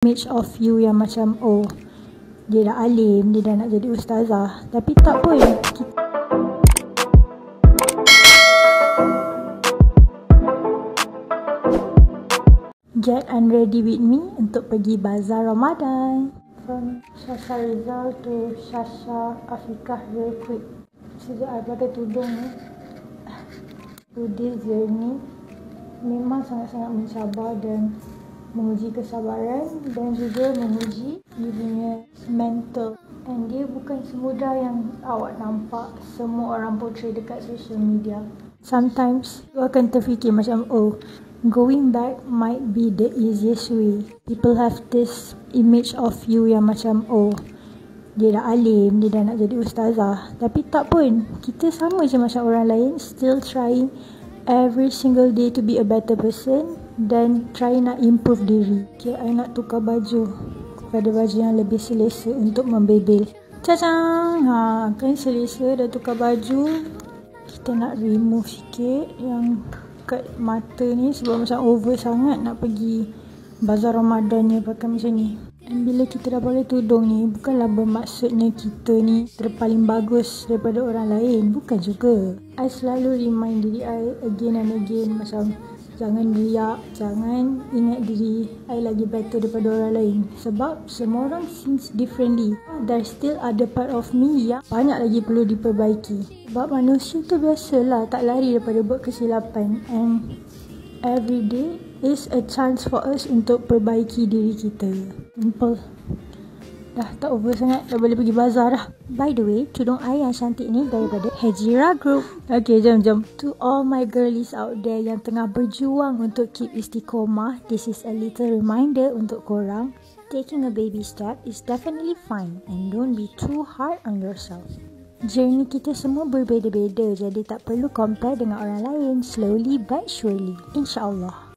image of you yang macam, oh, dia dah alim, dia dah nak jadi ustazah. Tapi tak pun. Get unready with me untuk pergi bazar Ramadan. From Shasha Rizal to Shasha Afiqah real quick. Sejak I pakai tudung ni, to this journey memang sangat-sangat mencabar dan menguji kesabaran dan juga menguji you punya mental. And dia bukan semudah yang awak nampak semua orang portray dekat social media. Sometimes you akan terfikir macam, oh, going back might be the easiest way. People have this image of you yang macam, oh, dia dah alim, dia dah nak jadi ustazah. Tapi tak pun. Kita sama je macam orang lain, still trying every single day to be a better person dan try nak improve diri. Okay, I nak tukar baju kepada baju yang lebih selesa untuk membebel. Cacang! Kan selesa dah tukar baju. Kita nak remove sikit yang kat mata ni sebab macam over sangat nak pergi bazar Ramadan ni pakai macam ni. Dan bila kita dah pakai tudung ni, bukanlah bermaksudnya kita ni terpaling bagus daripada orang lain. Bukan juga. I selalu remind diri I again and again macam, jangan riak, jangan ingat diri I lagi better daripada orang lain. Sebab semua orang seems differently. There still ada part of me yang banyak lagi perlu diperbaiki. Sebab manusia tu biasalah tak lari daripada buat kesilapan. And every day is a chance for us untuk perbaiki diri kita. Simple. Dah tak over sangat, dah boleh pergi bazar dah. By the way, tudung I yang cantik ni daripada Hejira Group. Okay, jom. To all my girlies out there yang tengah berjuang untuk keep istiqomah, this is a little reminder untuk korang. Taking a baby step is definitely fine and don't be too hard on yourself. Journey kita semua berbeza-beza, jadi tak perlu compare dengan orang lain. Slowly but surely, insyaAllah.